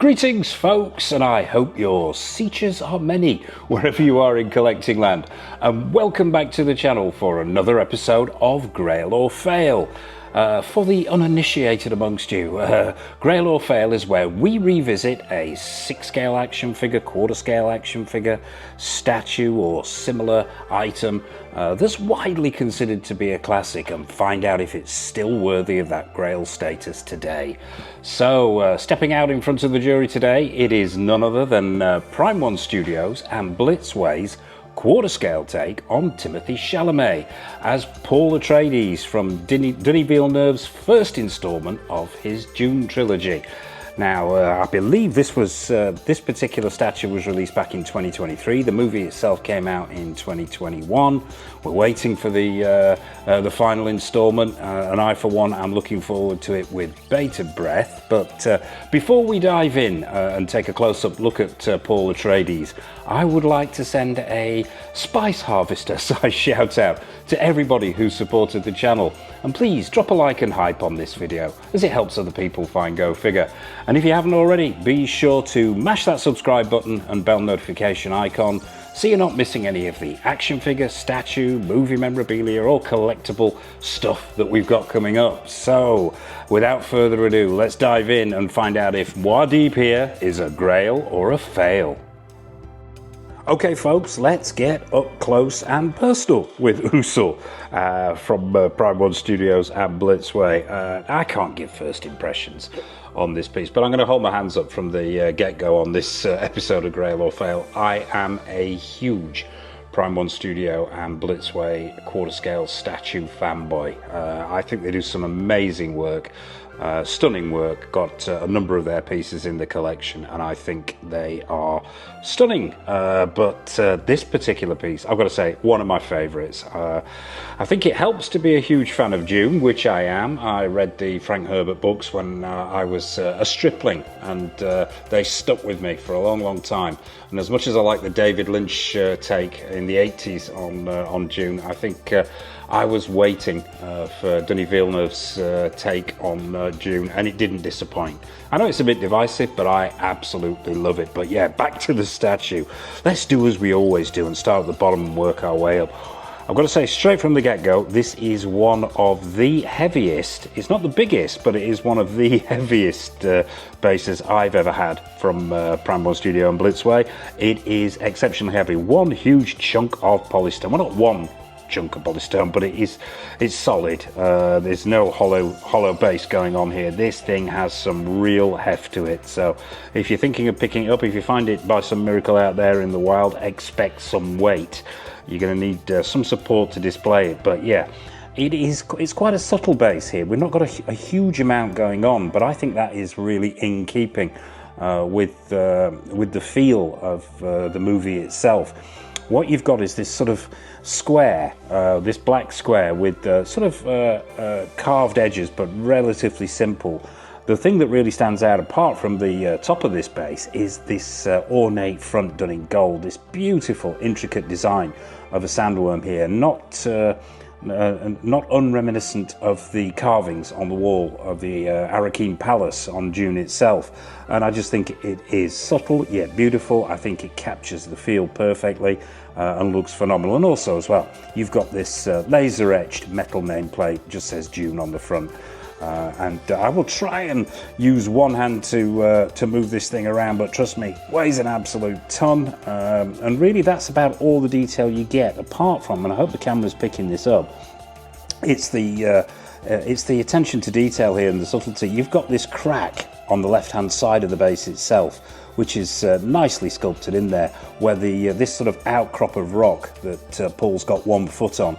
Greetings folks, and I hope your seachers are many wherever you are in collecting land, and welcome back to the channel for another episode of Grail or Fail. For the uninitiated amongst you, Grail or Fail is where we revisit a 6-scale action figure, quarter-scale action figure, statue or similar item that's widely considered to be a classic and find out if it's still worthy of that Grail status today. So, stepping out in front of the jury today, it is none other than Prime One Studios and Blitzways quarter-scale take on Timothy Chalamet as Paul Atreides from Denis Villeneuve's first installment of his Dune trilogy. Now, I believe this particular statue was released back in 2023. The movie itself came out in 2021. We're waiting for the final installment, and I, for one, am looking forward to it with bated breath. But before we dive in and take a close-up look at Paul Atreides, I would like to send a spice harvester size shout out to everybody who supported the channel. And please drop a like and hype on this video, as it helps other people find Go Figure. And if you haven't already, be sure to mash that subscribe button and bell notification icon so you're not missing any of the action figure, statue, movie memorabilia or collectible stuff that we've got coming up. So, without further ado, let's dive in and find out if Muad'Dib here is a Grail or a Fail. Okay folks, let's get up close and personal with Usul from Prime One Studios and Blitzway. I can't give first impressions on this piece, but I'm going to hold my hands up from the get-go on this episode of Grail or Fail. I am a huge Prime One Studio and Blitzway quarter-scale statue fanboy. I think they do some amazing work. Stunning work. Got a number of their pieces in the collection and I think they are stunning, but this particular piece, I've got to say, one of my favourites. I think it helps to be a huge fan of Dune, which I am. I read the Frank Herbert books when I was a stripling, and they stuck with me for a long time. And as much as I like the David Lynch take in the 80s on Dune, I think I was waiting for Denis Villeneuve's take on Dune, and it didn't disappoint. I know it's a bit divisive, but I absolutely love it. But yeah, back to the statue. Let's do as we always do and start at the bottom and work our way up. I've got to say straight from the get-go, this is one of the heaviest, it's not the biggest, but it is one of the heaviest bases I've ever had from Prime One Studio and Blitzway. It is exceptionally heavy. One huge chunk of polystone. Well, not one chunk of polystone, but it's solid. There's no hollow base going on here. This thing has some real heft to it. So if you're thinking of picking it up, if you find it by some miracle out there in the wild, expect some weight. You're going to need some support to display it. But yeah, it's quite a subtle base here. We've not got a huge amount going on, but I think that is really in keeping with the feel of the movie itself. What you've got is this sort of square, this black square with sort of carved edges, but relatively simple. The thing that really stands out apart from the top of this base is this ornate front done in gold, this beautiful intricate design of a sandworm here, not unreminiscent of the carvings on the wall of the Arrakeen Palace on Dune itself. And I just think it is subtle yet beautiful. I think it captures the feel perfectly and looks phenomenal. And also as well, you've got this laser etched metal nameplate, just says Dune on the front. And I will try and use one hand to move this thing around, but trust me, weighs an absolute ton. And really that's about all the detail you get, apart from, and I hope the camera's picking this up, it's the attention to detail here and the subtlety. You've got this crack on the left-hand side of the base itself, which is nicely sculpted in there, where this sort of outcrop of rock that Paul's got 1 foot on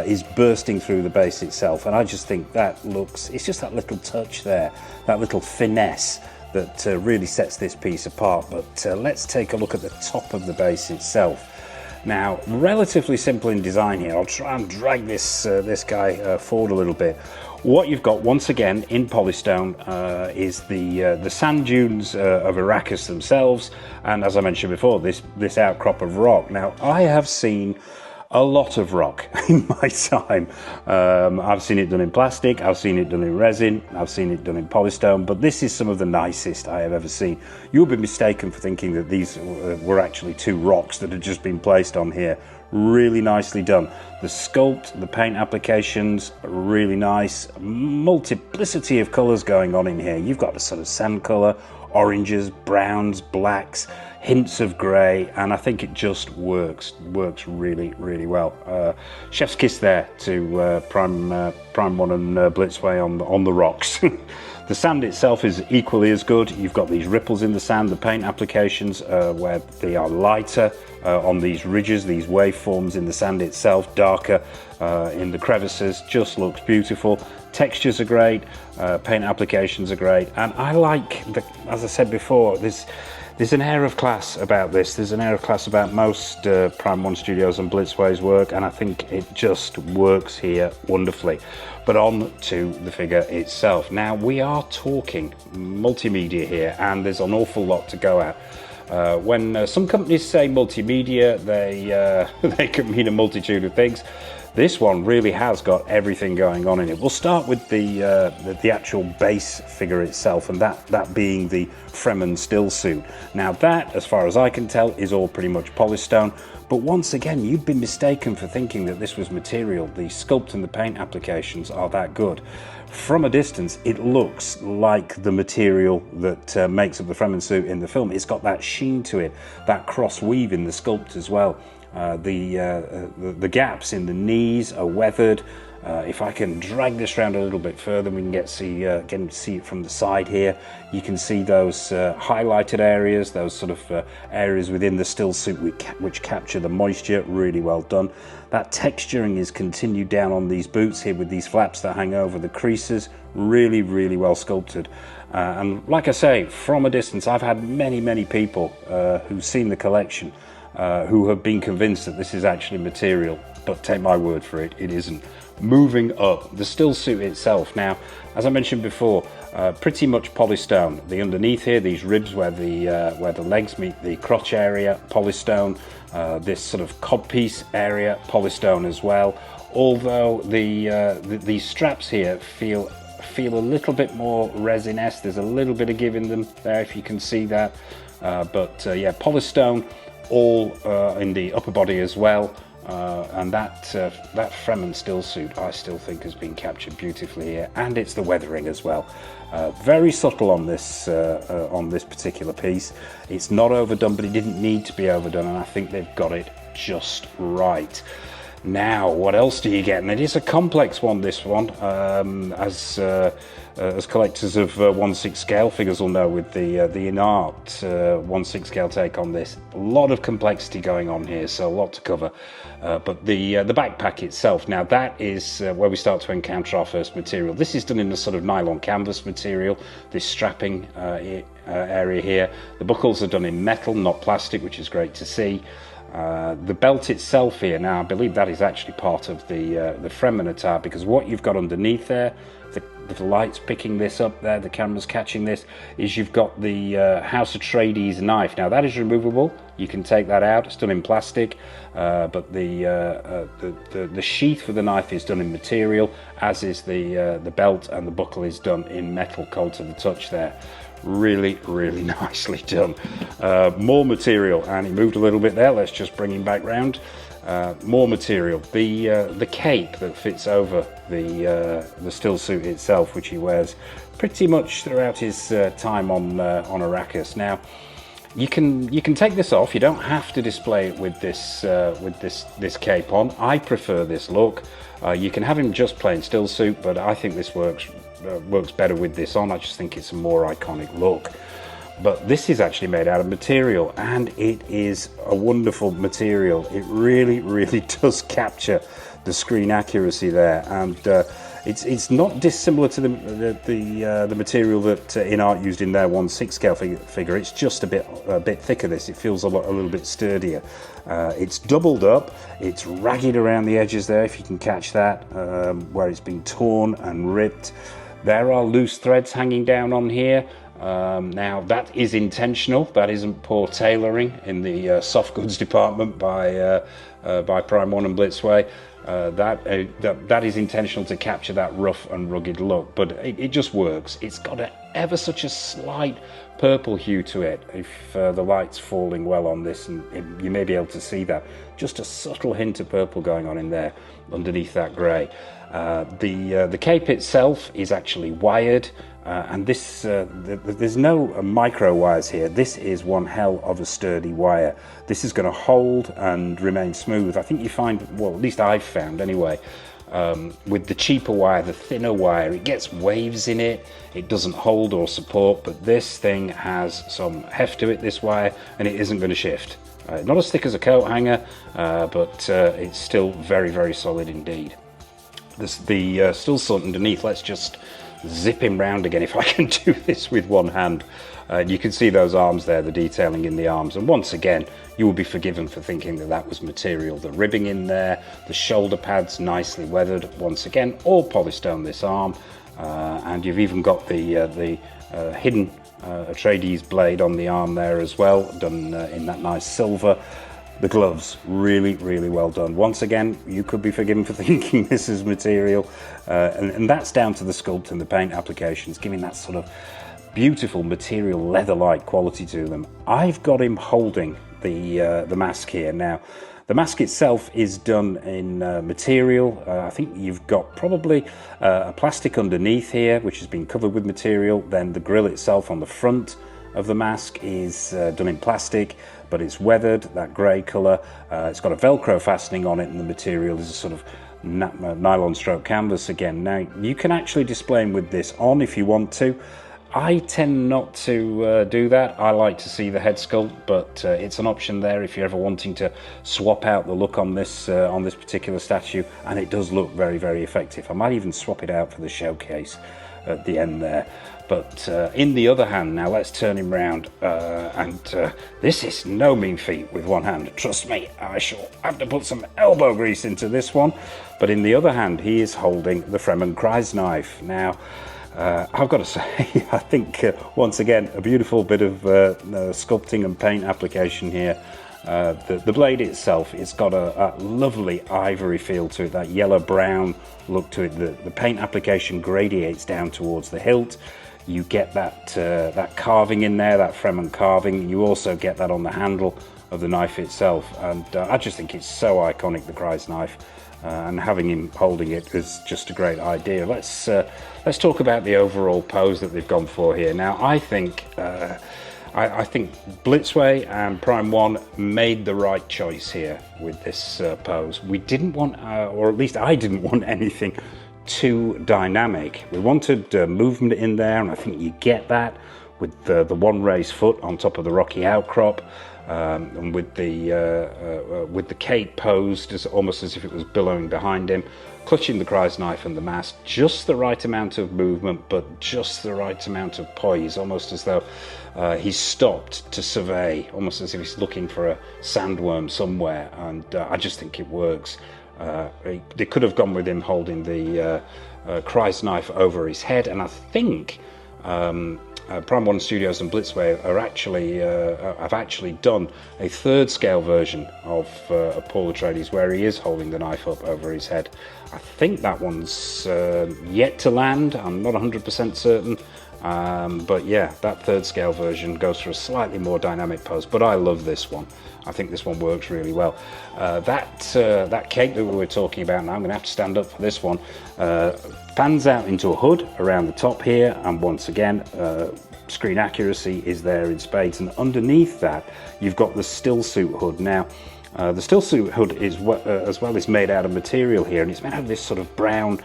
is bursting through the base itself. And I just think that looks, it's just that little touch there, that little finesse that really sets this piece apart. But let's take a look at the top of the base itself. Now, relatively simple in design here. I'll try and drag this guy forward a little bit. What you've got once again in polystone is the sand dunes of Arrakis themselves, and as I mentioned before, this outcrop of rock. Now, I have seen a lot of rock in my time. I've seen it done in plastic, I've seen it done in resin, I've seen it done in polystone, but this is some of the nicest I have ever seen. You'll be mistaken for thinking that these were actually two rocks that had just been placed on here. Really nicely done. The sculpt, the paint applications, really nice. Multiplicity of colours going on in here. You've got a sort of sand colour, oranges, browns, blacks, hints of grey, and I think it just works really, really well. Chef's kiss there to Prime One and Blitzway on the rocks. The sand itself is equally as good. You've got these ripples in the sand, the paint applications where they are lighter on these ridges, these waveforms in the sand itself, darker in the crevices, just looks beautiful. Textures are great, paint applications are great, and I like, as I said before, there's an air of class about this. There's an air of class about most Prime One Studios and Blitzways work, and I think it just works here wonderfully. But on to the figure itself. Now, we are talking multimedia here, and there's an awful lot to go at. When some companies say multimedia, they can mean a multitude of things. This one really has got everything going on in it. We'll start with the actual base figure itself, and that being the Fremen still suit. Now that, as far as I can tell, is all pretty much polystone. But once again, you'd been mistaken for thinking that this was material. The sculpt and the paint applications are that good. From a distance, it looks like the material that makes up the Fremen suit in the film. It's got that sheen to it, that cross weave in the sculpt as well. The gaps in the knees are weathered. If I can drag this around a little bit further, we can get to see it from the side here. You can see those highlighted areas, those sort of areas within the still suit which capture the moisture. Really well done. That texturing is continued down on these boots here with these flaps that hang over the creases. Really, really well sculpted. And like I say, from a distance, I've had many people who've seen the collection who have been convinced that this is actually material, but take my word for it, it isn't. Moving up, the still suit itself. Now, as I mentioned before, pretty much polystone. The underneath here, these ribs where the legs meet the crotch area, polystone. This sort of codpiece area, polystone as well. Although these straps here feel a little bit more resin-esque. There's a little bit of give in them there, if you can see that. Yeah, polystone. All in the upper body as well, and that Fremen still suit I still think has been captured beautifully here, and it's the weathering as well. Very subtle on this particular piece. It's not overdone, but it didn't need to be overdone, and I think they've got it just right. Now, what else do you get? And it is a complex one, this one, as collectors of 1/6 scale figures will know, with the in-art 1/6 scale take on this. A lot of complexity going on here, so a lot to cover. But the backpack itself, now that is where we start to encounter our first material. This is done in a sort of nylon canvas material, this strapping area here. The buckles are done in metal, not plastic, which is great to see. The belt itself here, now I believe that is actually part of the Fremen attire, because what you've got underneath there, the light's picking this up there, the camera's catching this, is you've got the House Atreides knife. Now that is removable, you can take that out, it's done in plastic, but the sheath for the knife is done in material, as is the belt, and the buckle is done in metal, cold to the touch there. Really nicely done. More material, and he moved a little bit there, let's just bring him back round. More material. The cape that fits over the still suit itself, which he wears pretty much throughout his time on Arrakis. Now, you can take this off. You don't have to display it with this cape on. I prefer this look. You can have him just plain still suit, but I think this works better with this on. I just think it's a more iconic look. But this is actually made out of material, and it is a wonderful material. It really does capture the screen accuracy there, and it's not dissimilar to the material that in-art used in their 1/6 scale figure. It's just a bit thicker. This, it feels a little bit sturdier. It's doubled up. It's ragged around the edges there, if you can catch that, where it's been torn and ripped. There are loose threads hanging down on here. Now that is intentional. That isn't poor tailoring in the soft goods department by Prime One and Blitzway. That is intentional to capture that rough and rugged look, but it just works. It's got ever such a slight purple hue to it. If the light's falling well on this, and you may be able to see that, just a subtle hint of purple going on in there underneath that grey. The cape itself is actually wired. And this, there's no micro wires here. This is one hell of a sturdy wire. This is going to hold and remain smooth. I think you find, well, at least I've found anyway, with the cheaper wire, the thinner wire, it gets waves in it. It doesn't hold or support, but this thing has some heft to it, this wire, and it isn't going to shift. Not as thick as a coat hanger, but it's still very, very solid indeed. The still salt underneath, let's just zip him round again if I can do this with one hand. You can see those arms there, the detailing in the arms, and once again you will be forgiven for thinking that was material. The ribbing in there, the shoulder pads nicely weathered, once again all polished on this arm, and you've even got the hidden Atreides blade on the arm there as well, done in that nice silver. The gloves, really, really well done. Once again, you could be forgiven for thinking this is material, and that's down to the sculpt and the paint applications, giving that sort of beautiful material leather-like quality to them. I've got him holding the mask here. Now, the mask itself is done in material. I think you've got probably a plastic underneath here, which has been covered with material. Then the grill itself on the front of the mask is done in plastic, but it's weathered, that grey colour. It's got a Velcro fastening on it, and the material is a sort of nylon stroke canvas again. Now, you can actually display them with this on if you want to. I tend not to do that. I like to see the head sculpt, but it's an option there if you're ever wanting to swap out the look on this particular statue, and it does look very, very effective. I might even swap it out for the showcase at the end there. But in the other hand, now let's turn him round, and this is no mean feat with one hand. Trust me, I shall have to put some elbow grease into this one. But in the other hand, he is holding the Fremen Kreis knife. Now, I've got to say, I think once again a beautiful bit of sculpting and paint application here. The blade itself, it's got a lovely ivory feel to it, that yellow brown look to it. The paint application gradiates down towards the hilt. You get that carving in there, that Fremen carving. You also get that on the handle of the knife itself, and I just think it's so iconic, the Kreis knife, and having him holding it is just a great idea. Let's talk about the overall pose that they've gone for here. Now, I think Blitzway and Prime One made the right choice here with this pose. We didn't want, or at least I didn't want anything too dynamic. We wanted movement in there, and I think you get that with the one raised foot on top of the rocky outcrop, and with the cape posed almost as if it was billowing behind him, clutching the Kreis knife and the mask. Just the right amount of movement, but just the right amount of poise, almost as though he's stopped to survey, almost as if he's looking for a sandworm somewhere, and I just think it works. They could have gone with him holding the Kreis knife over his head, and I think Prime One Studios and Blitzway have actually done a third scale version of Paul Atreides where he is holding the knife up over his head. I think that one's yet to land. I'm not 100% certain. But yeah, that third scale version goes for a slightly more dynamic pose, but I love this one. I think this one works really well. That cape that we were talking about, now I'm going to have to stand up for this one, fans out into a hood around the top here, and once again, screen accuracy is there in spades, and underneath that you've got the still suit hood. Now, the still suit hood is as well is made out of material here, and it's made out of this sort of brown,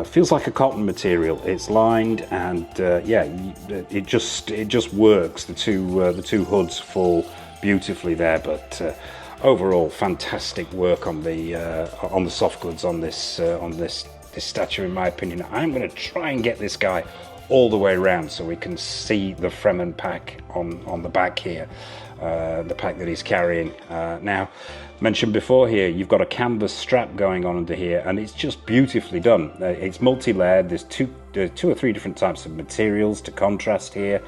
feels like a cotton material. It's lined, and yeah, it just works. The two hoods fall beautifully there, but overall, fantastic work on the soft goods on this statue, in my opinion. I'm going to try and get this guy all the way around so we can see the Fremen pack on the back here. the pack that he's carrying. Now, mentioned before here, you've got a canvas strap going on under here, and it's just beautifully done. It's multi-layered. There's two or three different types of materials to contrast here,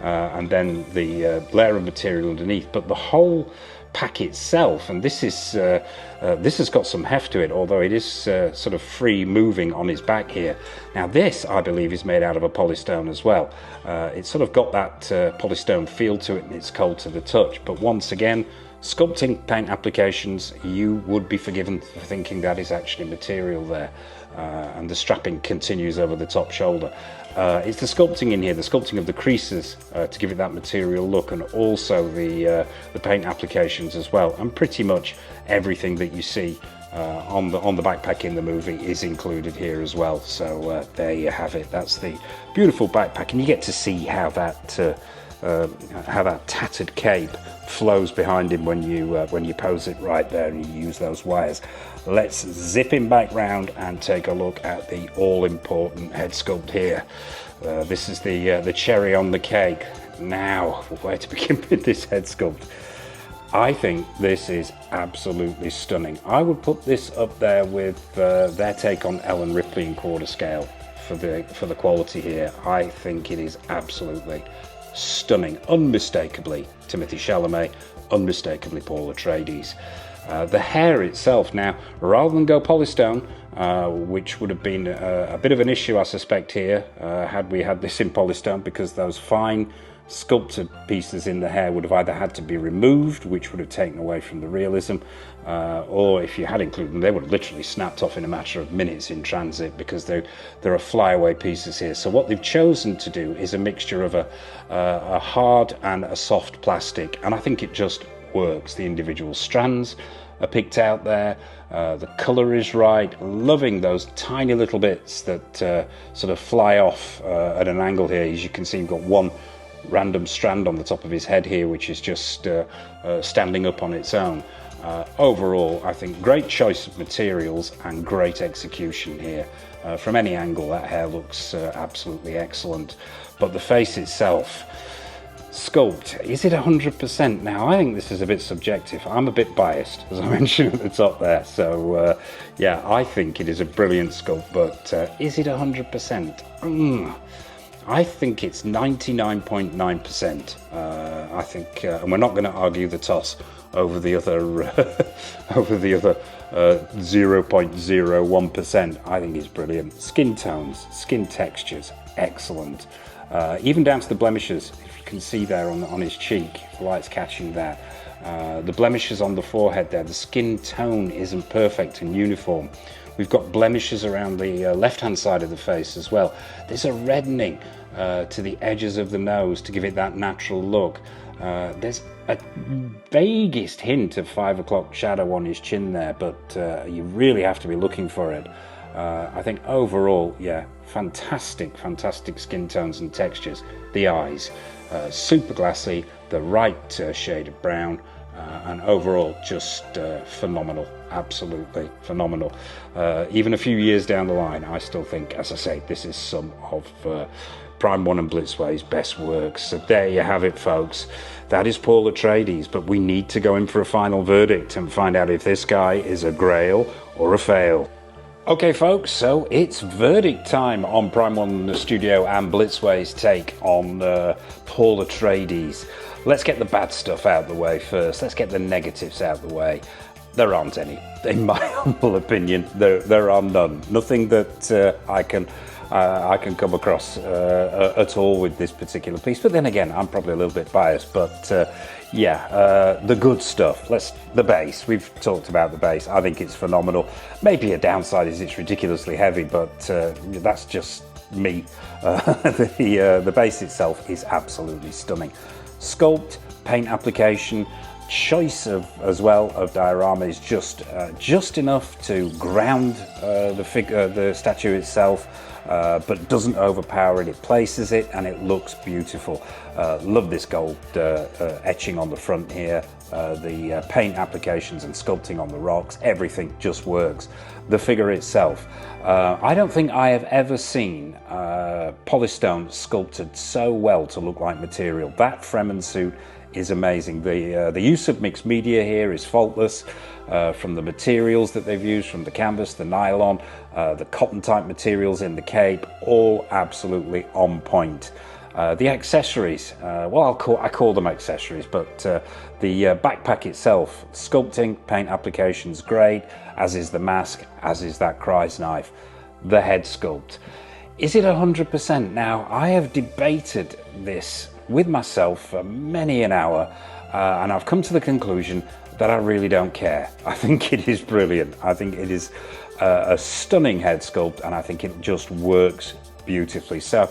and then the layer of material underneath. But the whole pack itself, and this has got some heft to it, although it is sort of free moving on his back here. Now this, I believe, is made out of a polystone as well. It's sort of got that polystone feel to it, and it's cold to the touch. But once again, sculpting paint applications, you would be forgiven for thinking that is actually material there. And the strapping continues over the top shoulder. It's the sculpting in here, the sculpting of the creases to give it that material look, and also the paint applications as well. And pretty much everything that you see on the backpack in the movie is included here as well. So there you have it. That's the beautiful backpack, and you get to see how that tattered cape flows behind him when you pose it right there and you use those wires. Let's zip him back round and take a look at the all-important head sculpt here. This is the cherry on the cake. Now, where to begin with this head sculpt? I think this is absolutely stunning. I would put this up there with their take on Ellen Ripley in quarter scale for the quality here. I think it is absolutely stunning. Unmistakably Timothy Chalamet, unmistakably Paul Atreides. The hair itself, now, rather than go polystone, which would have been a bit of an issue, I suspect, here, had we had this in polystone, because those fine sculpted pieces in the hair would have either had to be removed, which would have taken away from the realism, or if you had included them, they would have literally snapped off in a matter of minutes in transit, because there are flyaway pieces here. So what they've chosen to do is a mixture of a hard and a soft plastic, and I think it just works. The individual strands are picked out there, the colour is right. Loving those tiny little bits that sort of fly off at an angle here. As you can see, you've got one random strand on the top of his head here, which is just standing up on its own. Overall, I think great choice of materials and great execution here. From any angle, that hair looks absolutely excellent. But the face itself, sculpt, is it 100%? Now, I think this is a bit subjective. I'm a bit biased, as I mentioned at the top there. So, yeah, I think it is a brilliant sculpt, but is it 100%? I think it's 99.9%. I think, and we're not going to argue the toss over the other 0.01%. I think it's brilliant. Skin tones, skin textures, excellent. Even down to the blemishes, if you can see there on his cheek, if the light's catching that. The blemishes on the forehead there, the skin tone isn't perfect and uniform. We've got blemishes around the left-hand side of the face as well. There's a reddening to the edges of the nose to give it that natural look. There's a vaguest hint of 5 o'clock shadow on his chin there, but you really have to be looking for it. I think overall, yeah, fantastic skin tones and textures. The eyes, super glassy, the right shade of brown, and overall just phenomenal, absolutely phenomenal. Even a few years down the line, I still think, as I say, this is some of Prime 1 and Blitzway's best works. So there you have it, folks. That is Paul Atreides, but we need to go in for a final verdict and find out if this guy is a Grail or a fail. Okay, folks, so it's verdict time on Prime 1 Studio and Blitzway's take on Paul Atreides. Let's get the bad stuff out of the way first. Let's get the negatives out of the way. There aren't any, in my humble opinion. There are none. Nothing that I can come across at all with this particular piece. But then again, I'm probably a little bit biased. But yeah, the good stuff. The bass. We've talked about the bass. I think it's phenomenal. Maybe a downside is it's ridiculously heavy, but that's just me. The bass itself is absolutely stunning. Sculpt, paint application, choice as well of diorama is just enough to ground the statue itself, but doesn't overpower it. It places it and it looks beautiful. Love this gold etching on the front here. The paint applications and sculpting on the rocks, everything just works. The figure itself, I don't think I have ever seen polystone sculpted so well to look like material. That Fremen suit is amazing. The use of mixed media here is faultless, from the materials that they've used, from the canvas, the nylon, the cotton type materials in the cape, all absolutely on point. The accessories, well, I call them accessories, but the backpack itself, sculpting, paint applications, great, as is the mask, as is that Cry's knife. The head sculpt. Is it 100%? Now, I have debated this with myself for many an hour, and I've come to the conclusion that I really don't care. I think it is brilliant. I think it is a stunning head sculpt, and I think it just works beautifully. So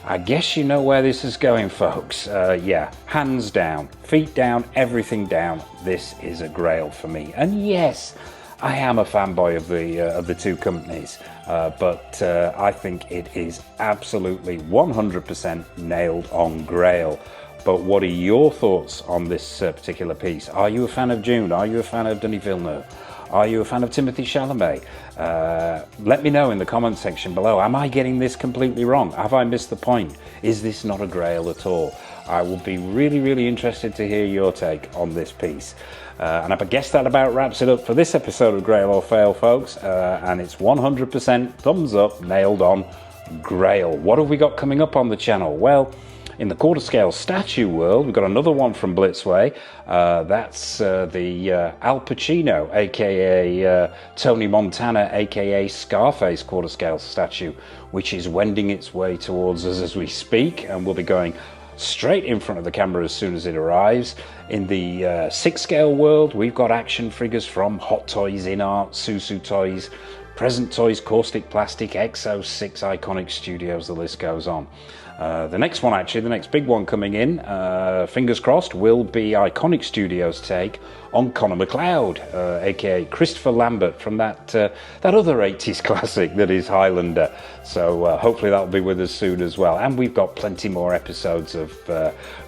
I guess you know where this is going, folks. Yeah, hands down, feet down, everything down. This is a Grail for me. And yes, I am a fanboy of the two companies, but I think it is absolutely 100% nailed on Grail. But what are your thoughts on this particular piece? Are you a fan of Dune? Are you a fan of Denis Villeneuve? Are you a fan of Timothy Chalamet? Let me know in the comment section below. Am I getting this completely wrong? Have I missed the point? Is this not a Grail at all? I will be really, really interested to hear your take on this piece. And I guess that about wraps it up for this episode of Grail or Fail, folks. And it's 100% thumbs up, nailed on Grail. What have we got coming up on the channel? Well, in the quarter scale statue world, we've got another one from Blitzway. That's the Al Pacino, aka Tony Montana, aka Scarface quarter scale statue, which is wending its way towards us as we speak, and we'll be going straight in front of the camera as soon as it arrives. In the 6 scale world, we've got action figures from Hot Toys, InArt, Susu Toys, Present Toys, Caustic Plastic, Exo 6 Iconic Studios, the list goes on. The next one, actually, the next big one coming in, fingers crossed, will be Iconic Studios' take on Connor McLeod, aka Christopher Lambert, from that other 80s classic that is Highlander. So hopefully that'll be with us soon as well. And we've got plenty more episodes of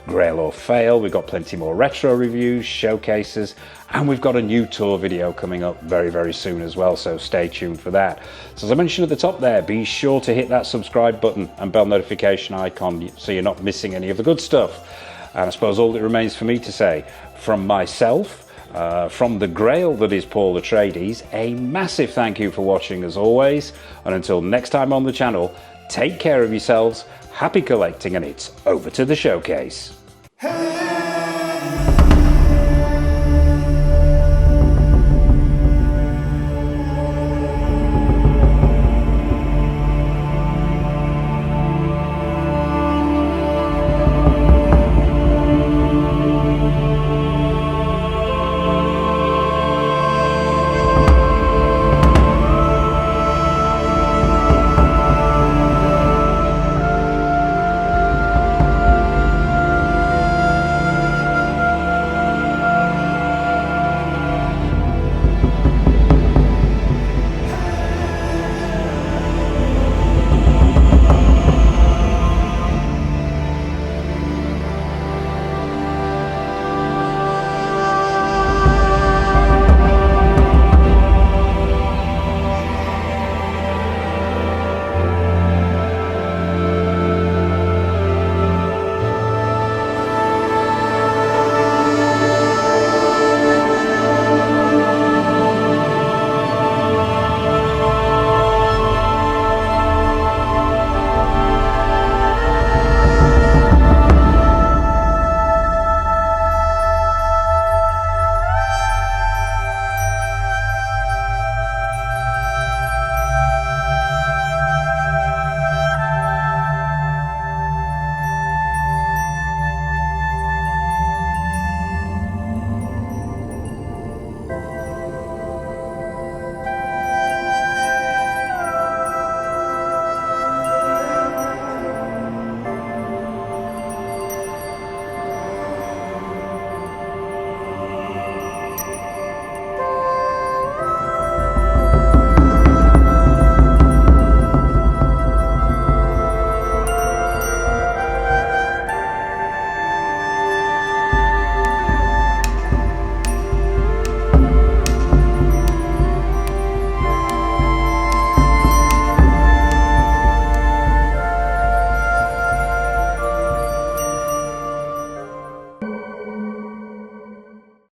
Grail or Fail. We've got plenty more retro reviews, showcases, and we've got a new tour video coming up very, very soon as well, so stay tuned for that. So as I mentioned at the top there, be sure to hit that subscribe button and bell notification icon so you're not missing any of the good stuff. And I suppose all that remains for me to say, from myself, from the Grail that is Paul Atreides, a massive thank you for watching as always, and until next time on the channel, take care of yourselves, happy collecting, and it's over to the showcase. Hey!